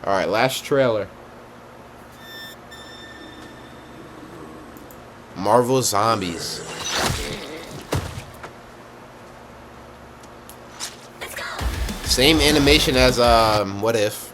Alright, last trailer. Marvel Zombies. Same animation as What If.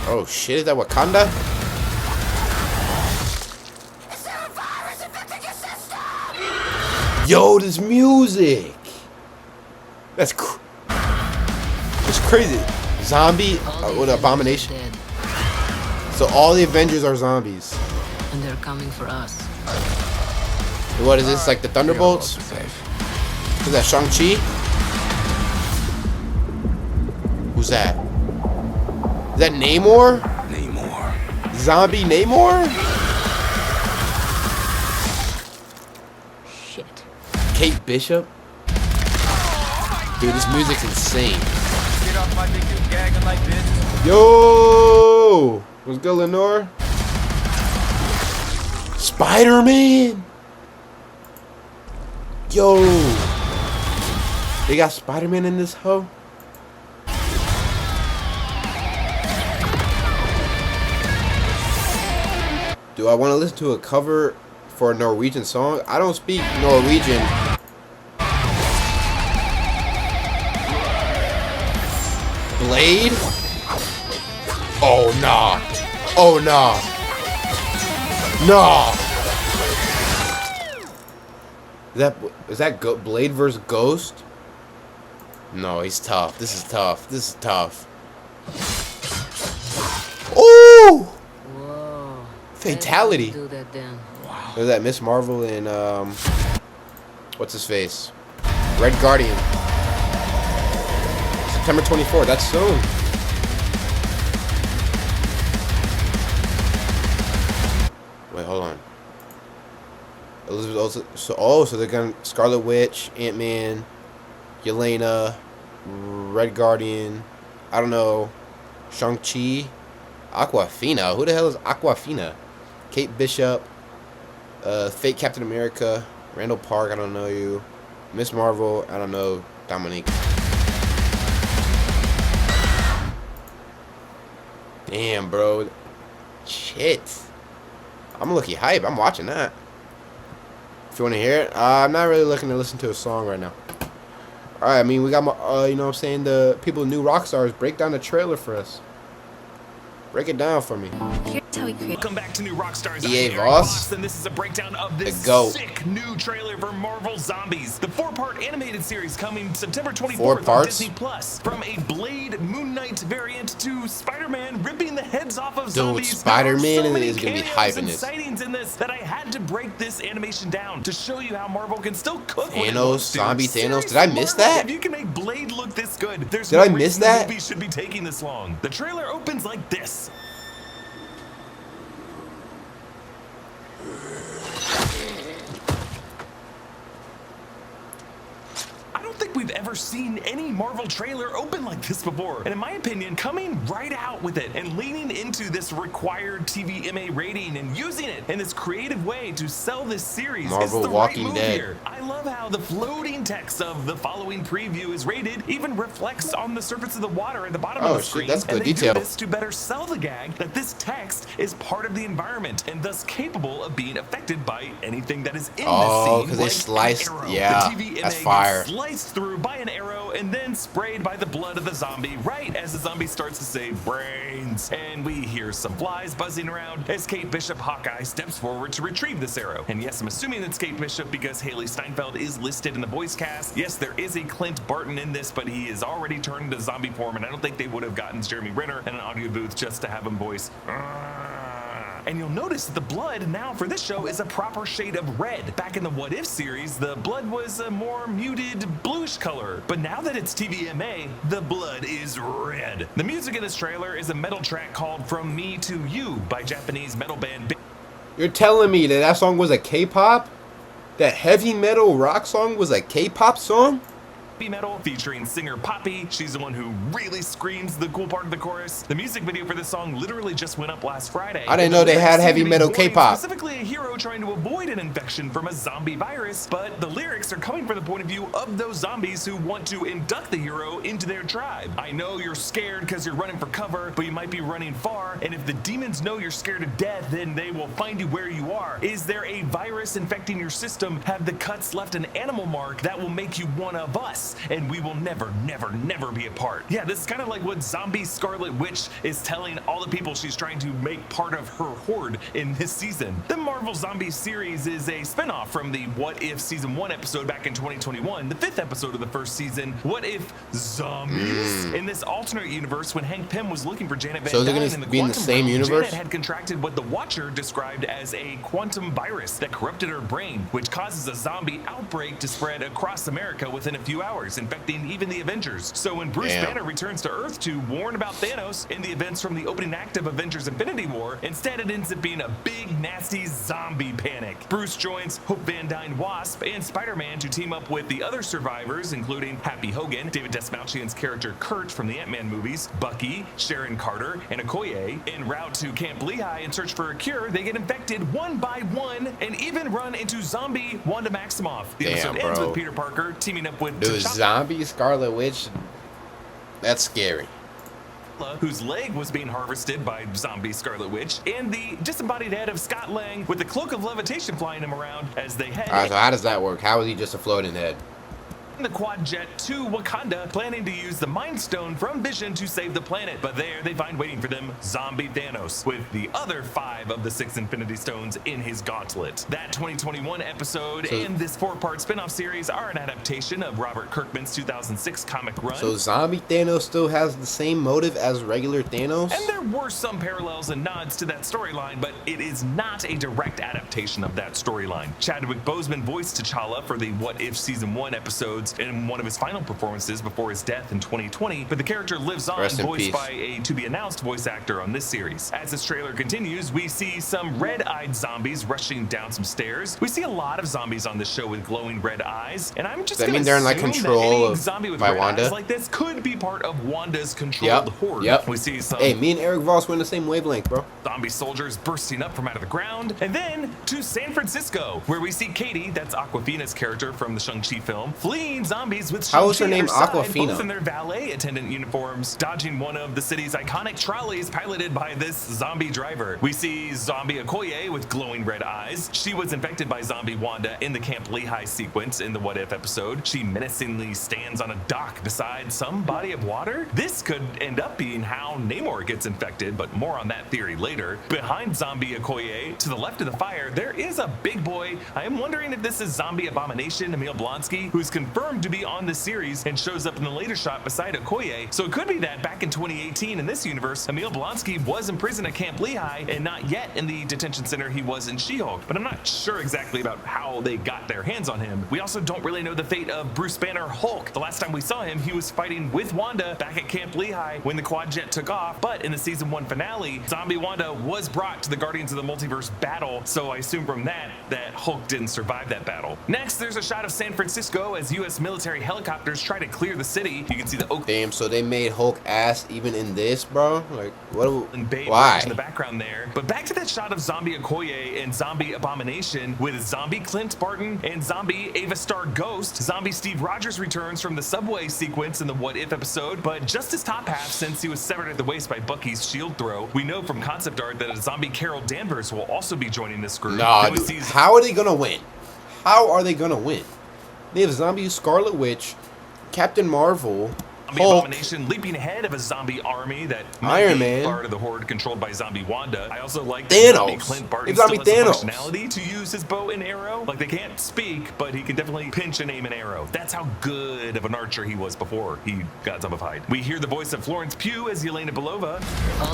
Oh shit, is that Wakanda? Yo, this music! That's crazy. Zombie, what Abomination. So all the Avengers are zombies. And they're coming for us. What is this, like the Thunderbolts? Is that Shang-Chi? Who's that? Is that Namor? Namor. Zombie Namor? Shit. Kate Bishop? Dude, this music's insane. Get off my dick, you gagging like this. Yo! What's good, Lenore? Spider-Man! Yo! They got Spider-Man in this hoe? Do I want to listen to a cover for a Norwegian song? I don't speak Norwegian. Blade? Oh, nah. Oh, nah. Nah. Is that Blade versus Ghost? No, he's tough. This is tough. This is tough. Ooh! Whoa. Fatality. Do that then. Wow. There's that Miss Marvel and what's his face? Red Guardian. September 24th. That's soon. Wait, hold on. Elizabeth Olsen. So they're gonna Scarlet Witch, Ant-Man, Yelena, Red Guardian. I don't know. Shang-Chi, Aquafina. Who the hell is Aquafina? Kate Bishop, Fake Captain America, Randall Park. I don't know you. Miss Marvel. I don't know. Dominique. Damn, bro. Shit. I'm lucky hype. I'm watching that. If you want to hear it, I'm not really looking to listen to a song right now. Alright, I mean, we got my, you know what I'm saying, the people who new rock stars. Break down the trailer for us. Break it down for me. Here's how we create. Welcome back to New Rockstars. EA I'm Eric Voss. and this is a breakdown of this The GOAT. sick new trailer for Marvel Zombies, the 4-part animated series coming September 24th 4 on parts? Disney Plus. From a Blade Moon Knight variant to Spider-Man ripping the heads off of zombies. Dude, Spider-Man There are so many is gonna be cameos hyping and this. sightings in this that I had to break this animation down to show you how Marvel can still cook. when it Thanos, wants to. zombie Thanos. Seriously, Did I miss Marvel, that? If you can make Blade look this good, there's Did no I miss reason that? the movie should be taking this long. The trailer opens like this. We've ever seen any Marvel trailer open like this before, and in my opinion, coming right out with it and leaning into this required TVMA rating and using it in this creative way to sell this series Marvel is the Walking right move Dead. here. I love how the floating text of the following preview is rated even reflects on the surface of the water at the bottom of the shit, screen. that's good and they detail. do this to better sell the gag that this text is part of the environment and thus capable of being affected by anything that is in Oh, this scene. 'cause they like sliced- an arrow. yeah, The TVMA that's gets fire. sliced through by an arrow and then sprayed by the blood of the zombie right as the zombie starts to say brains. And we hear some flies buzzing around as Kate Bishop Hawkeye steps forward to retrieve this arrow. And yes, I'm assuming it's Kate Bishop because Haley Steinfeld is listed in the voice cast. Yes, there is a Clint Barton in this, but he is already turned into zombie form, and I don't think they would have gotten Jeremy Renner in an audio booth just to have him voice. And you'll notice that the blood now for this show is a proper shade of red. Back in the What If series, the blood was a more muted bluish color. But now that it's TVMA, the blood is red. The music in this trailer is a metal track called From Me to You by Japanese metal band. You're telling me that that song was a K-pop? That heavy metal rock song was a K-pop song? metal featuring singer Poppy. She's the one who really screams the cool part of the chorus. The music video for this song literally just went up last Friday. I didn't know they had heavy metal K-pop. Specifically a hero trying to avoid an infection from a zombie virus, but the lyrics are coming from the point of view of those zombies who want to induct the hero into their tribe. I know you're scared because you're running for cover, but you might be running far, and if the demons know you're scared to death, then they will find you where you are. Is there a virus infecting your system? Have the cuts left an animal mark that will make you one of us, and we will never, never, never be apart. Yeah, this is kind of like what Zombie Scarlet Witch is telling all the people she's trying to make part of her horde in this season. The Marvel Zombie series is a spinoff from the What If Season 1 episode back in 2021, the 5th episode of the first season, What If Zombies? In this alternate universe, when Hank Pym was looking for Janet Van Dyne in the quantum realm, Janet had contracted what the Watcher described as a quantum virus that corrupted her brain, which causes a zombie outbreak to spread across America within a few hours, infecting even the Avengers. So when Bruce Banner returns to Earth to warn about Thanos in the events from the opening act of Avengers Infinity War, instead it ends up being a big, nasty zombie panic. Bruce joins Hope Van Dyne Wasp and Spider-Man to team up with the other survivors, including Happy Hogan, David Dastmalchian's character Kurt from the Ant-Man movies, Bucky, Sharon Carter, and Okoye. En route to Camp Lehigh in search for a cure, they get infected one by one and even run into zombie Wanda Maximoff. The episode ends with Peter Parker teaming up with Zombie Scarlet Witch. That's scary. Whose leg was being harvested by zombie Scarlet Witch, and the disembodied head of Scott Lang with the cloak of levitation flying him around as they head. Alright, so how does that work? How is he just a floating head? The quad jet to Wakanda, planning to use the Mind Stone from Vision to save the planet. But there they find waiting for them zombie Thanos with the other 5 of the 6 Infinity Stones in his gauntlet. That 2021 episode and this 4-part spin-off series are an adaptation of Robert Kirkman's 2006 comic run. So zombie Thanos still has the same motive as regular Thanos? And there were some parallels and nods to that storyline, but it is not a direct adaptation of that storyline. Chadwick Boseman voiced T'Challa for the What If Season 1 episodes in one of his final performances before his death in 2020, but the character lives on, voiced by a to-be-announced voice actor on this series. As this trailer continues, we see some red-eyed zombies rushing down some stairs. We see a lot of zombies on this show with glowing red eyes, and I'm just gonna they're in like control of zombie with by red Wanda? eyes like this could be part of Wanda's controlled horde. We see some me and Eric Voss were in the same wavelength, bro. Zombie soldiers bursting up from out of the ground, and then to San Francisco, where we see Katie, that's Awkwafina's character from the Shang-Chi film, fleeing zombies with How is her Shang-Chi name at her side, Awkwafina? both in their valet attendant uniforms, dodging one of the city's iconic trolleys piloted by this zombie driver. We see zombie Okoye with glowing red eyes. She was infected by zombie Wanda in the Camp Lehigh sequence in the What If episode. She menacingly stands on a dock beside some body of water. This could end up being how Namor gets infected, but more on that theory later. Behind zombie Okoye, to the left of the fire, there is a big boy. I am wondering if this is zombie abomination Emil Blonsky, who's confirmed to be on this series and shows up in the later shot beside Okoye. So it could be that back in 2018 in this universe, Emil Blonsky was in prison at Camp Lehigh and not yet in the detention center he was in She-Hulk. But I'm not sure exactly about how they got their hands on him. We also don't really know the fate of Bruce Banner Hulk. The last time we saw him, he was fighting with Wanda back at Camp Lehigh when the quad jet took off. But in the season 1 finale, zombie Wanda was brought to the Guardians of the Multiverse battle. So I assume from that Hulk didn't survive that battle. Next, there's a shot of San Francisco as U.S. military helicopters try to clear the city. You can see the Oak. Damn, so they made Hulk ass even in this, bro? Like, what? Why? In the background there. But back to that shot of zombie Okoye and zombie Abomination with zombie Clint Barton and zombie Ava Star Ghost. Zombie Steve Rogers returns from the subway sequence in the What If episode, but just his top half since he was severed at the waist by Bucky's shield throw. We know from concept art that a zombie Carol Danvers will also be joining this group. Nah, dude, how are they gonna win? How are they gonna win? They have zombie Scarlet Witch, Captain Marvel, Hulk, Abomination leaping ahead of a zombie army that Iron Man, part of the horde controlled by zombie Wanda. I also like Thanos. Zombie Clint Barton still has the functionality to use his bow and arrow. Like, they can't speak, but he can definitely pinch and aim an arrow. That's how good of an archer he was before he got zombified. We hear the voice of Florence Pugh as Yelena Belova.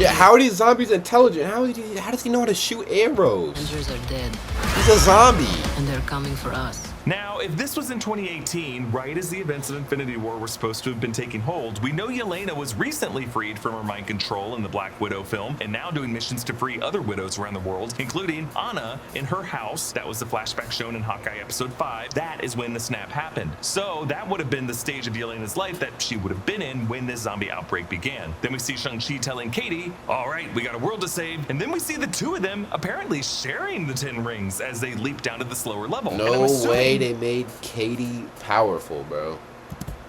Yeah, how are these zombies intelligent? How does he know how to shoot arrows? Avengers are dead. He's a zombie. And they're coming for us. Now, if this was in 2018, right as the events of Infinity War were supposed to have been taking hold, we know Yelena was recently freed from her mind control in the Black Widow film, and now doing missions to free other widows around the world, including Anna in her house. That was the flashback shown in Hawkeye episode 5. That is when the snap happened. So that would have been the stage of Yelena's life that she would have been in when this zombie outbreak began. Then we see Shang-Chi telling Katie, all right, we got a world to save. And then we see the two of them apparently sharing the 10 rings as they leap down to the slower level. No way they made Katie powerful, bro.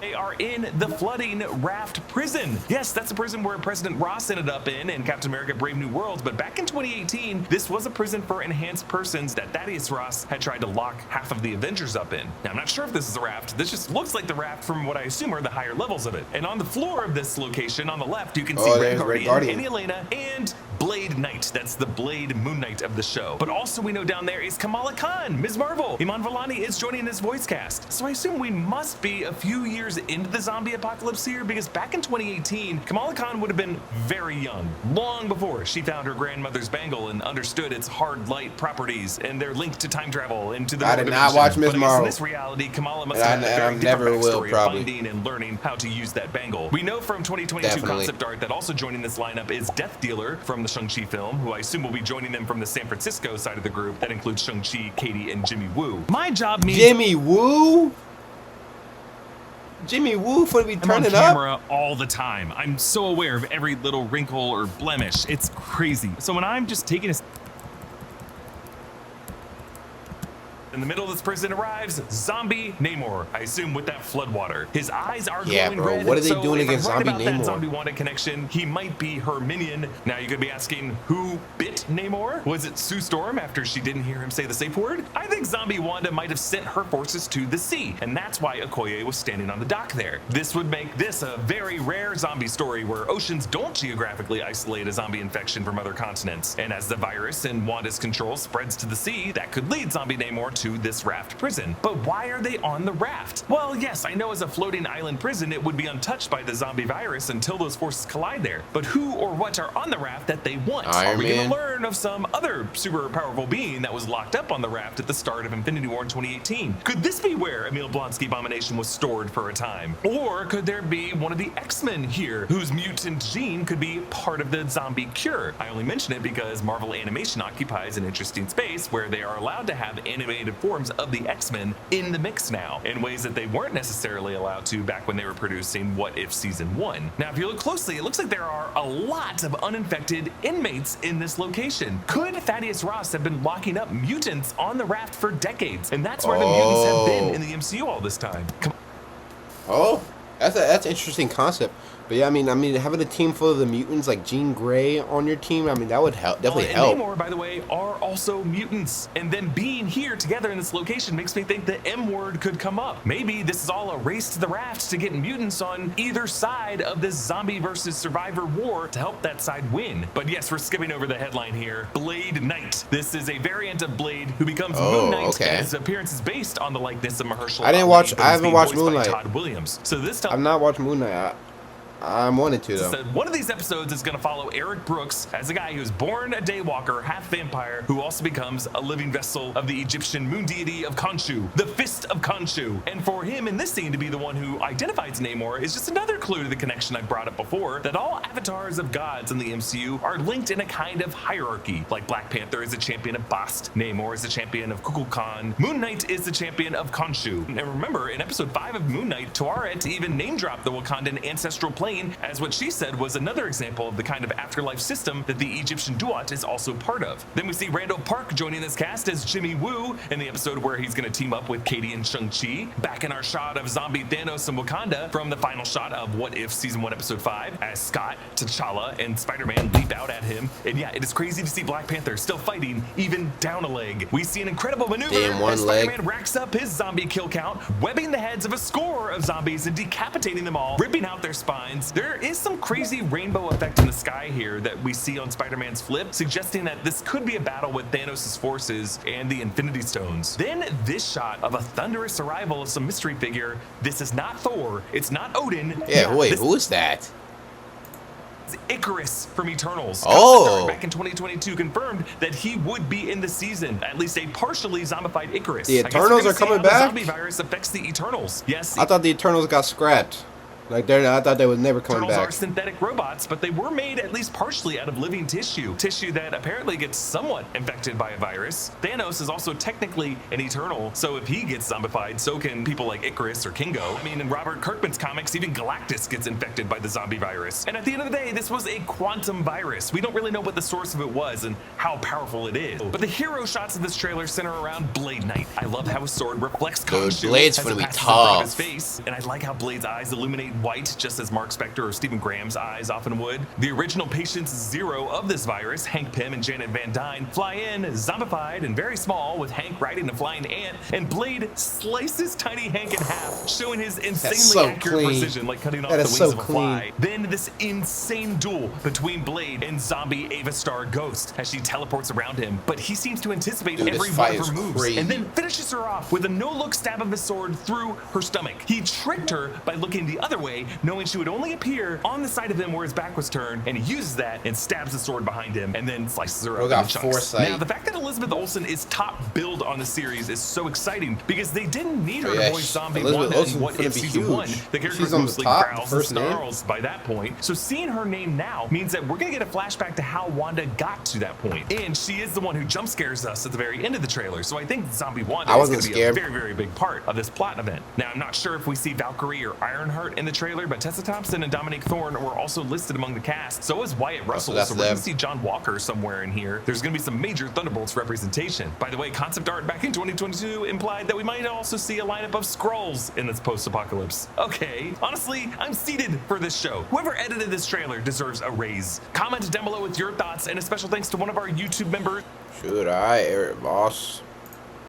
They are in the flooding raft prison. Yes, that's a prison where President Ross ended up in Captain America Brave New World, but back in 2018, this was a prison for enhanced persons that Thaddeus Ross had tried to lock half of the Avengers up in. Now, I'm not sure if this is a raft. This just looks like the raft from what I assume are the higher levels of it. And on the floor of this location, on the left, you can see Red Guardian, and Yelena, and Blade Knight. That's the Blade Moon Knight of the show. But also we know down there is Kamala Khan, Ms. Marvel. Iman Vellani is joining this voice cast. So I assume we must be a few years into the zombie apocalypse here, because back in 2018, Kamala Khan would have been very young, long before she found her grandmother's bangle and understood its hard light properties and their link to time travel into the. I did not watch Ms. Marvel. In this reality, Kamala must have had a very different backstory of finding and learning how to use that bangle. We know from 2022 concept art that also joining this lineup is Death Dealer from the Shang-Chi film, who I assume will be joining them from the San Francisco side of the group. That includes Shang-Chi, Katie, and Jimmy Woo. My job means Jimmy Woo? Jimmy Woo for to be turning up? I'm on camera all the time. I'm so aware of every little wrinkle or blemish. It's crazy. So when I'm just taking a in the middle of this prison arrives zombie Namor, I assume with that floodwater. His eyes are glowing red. What are they doing against zombie Namor? That zombie Wanda connection, he might be her minion. Now you could be asking, who bit Namor? Was it Sue Storm after she didn't hear him say the safe word? I think zombie Wanda might have sent her forces to the sea, and that's why Okoye was standing on the dock there. This would make this a very rare zombie story where oceans don't geographically isolate a zombie infection from other continents. And as the virus in Wanda's control spreads to the sea, that could lead zombie Namor to this raft prison. But why are they on the raft? Well, yes, I know as a floating island prison, it would be untouched by the zombie virus until those forces collide there. But who or what are on the raft that they want? Are we going to learn of some other super powerful being that was locked up on the raft at the start of Infinity War in 2018? Could this be where Emil Blonsky Abomination was stored for a time? Or could there be one of the X-Men here, whose mutant gene could be part of the zombie cure? I only mention it because Marvel Animation occupies an interesting space where they are allowed to have animated forms of the X-Men in the mix now, in ways that they weren't necessarily allowed to back when they were producing What If Season 1. Now, if you look closely, it looks like there are a lot of uninfected inmates in this location. Could Thaddeus Ross have been locking up mutants on the raft for decades? And that's where the mutants have been in the MCU all this time. That's an interesting concept. But yeah, I mean, having a team full of the mutants like Jean Grey on your team, I mean, that would definitely help. Namor, by the way, are also mutants, and them being here together in this location makes me think the M word could come up. Maybe this is all a race to the raft to get mutants on either side of this zombie versus survivor war to help that side win. But yes, we're skipping over the headline here. Blade Knight. This is a variant of Blade who becomes Moon Knight, and his appearance is based on the likeness of Mahershala. I haven't watched Moon Knight. Todd Williams. So this time I've not watched Moon Knight. I wanted to, though. So one of these episodes is going to follow Eric Brooks as a guy who's born a daywalker, half vampire, who also becomes a living vessel of the Egyptian moon deity of Khonshu, the Fist of Khonshu. And for him in this scene to be the one who identifies Namor is just another clue to the connection I brought up before, that all avatars of gods in the MCU are linked in a kind of hierarchy. Like Black Panther is a champion of Bast, Namor is a champion of Kukulkan, Moon Knight is the champion of Khonshu. And remember, in episode 5 of Moon Knight, Tuaret even name-dropped the Wakandan ancestral plane as what she said was another example of the kind of afterlife system that the Egyptian Duat is also part of. Then we see Randall Park joining this cast as Jimmy Woo in the episode where he's going to team up with Katie and Shang-Chi. Back in our shot of zombie Thanos and Wakanda from the final shot of What If Season 1 Episode 5 as Scott, T'Challa, and Spider-Man leap out at him. And yeah, it is crazy to see Black Panther still fighting even down a leg. We see an incredible maneuver as Spider-Man racks up his zombie kill count, webbing the heads of a score of zombies and decapitating them all, ripping out their spines. There is some crazy rainbow effect in the sky here that we see on Spider-Man's flip, suggesting that this could be a battle with Thanos' forces and the Infinity Stones. Then this shot of a thunderous arrival of some mystery figure. This is not Thor. It's not Odin. Yeah, wait, who is that? Icarus from Eternals. Oh. Concept art back in 2022 confirmed that he would be in the season, at least a partially zombified Icarus. The I guess Eternals we're are gonna see coming how the back? zombie virus affects the Eternals. Yes, I thought the Eternals got scrapped. Like I thought they was never coming Eternals are back. synthetic robots, but they were made at least partially out of living tissue that apparently gets somewhat infected by a virus. Thanos is also technically an Eternal, so if he gets zombified, so can people like Icarus or Kingo. I mean, in Robert Kirkman's comics, even Galactus gets infected by the zombie virus. And at the end of the day, this was a quantum virus. We don't really know what the source of it was and how powerful it is. But the hero shots of this trailer center around Blade Knight. I love how his sword reflects caution Blade's as gonna it be passes in front of his tough. face, and I like how Blade's eyes illuminate white, just as Mark Spector or Stephen Graham's eyes often would. The original patients zero of this virus, Hank Pym and Janet Van Dyne, fly in zombified and very small, with Hank riding a flying ant, and Blade slices tiny Hank in half, showing his insanely so accurate clean. precision, like cutting off That the is wings so of a clean. fly. Then this insane duel between Blade and zombie Ava Star Ghost as she teleports around him, but he seems to anticipate Dude, this every one fight of her is moves, crazy. and then finishes her off with a no-look stab of his sword through her stomach. He tricked her by looking the other way, knowing she would only appear on the side of him where his back was turned, and he uses that and stabs the sword behind him, and then slices her Bro up got into chunks. foresight. Now, the fact that Elizabeth Olsen is top billed on the series is so exciting because they didn't need her Oh, yeah, to voice zombie Elizabeth Wanda Olsen's in What gonna If be Season huge. 1. The character She's on the mostly top, growls and first name. snarls by that point. So seeing her name now means that we're gonna get a flashback to how Wanda got to that point. And she is the one who jump scares us at the very end of the trailer. So I think zombie Wanda I is wasn't gonna be a scared. very, very big part of this plot event. Now, I'm not sure if we see Valkyrie or Ironheart in the trailer, but Tessa Thompson and Dominique Thorne were also listed among the cast. So is Wyatt Russell. that's So we're gonna them. see John Walker somewhere in here. There's gonna be some major Thunderbolts representation. By the way, concept art back in 2022 implied that we might also see a lineup of Skrulls in this post-apocalypse. Okay, honestly, I'm seated for this show. Whoever edited this trailer deserves a raise. Comment down below with your thoughts, and a special thanks to one of our YouTube members. Shoot, alright, Eric Boss.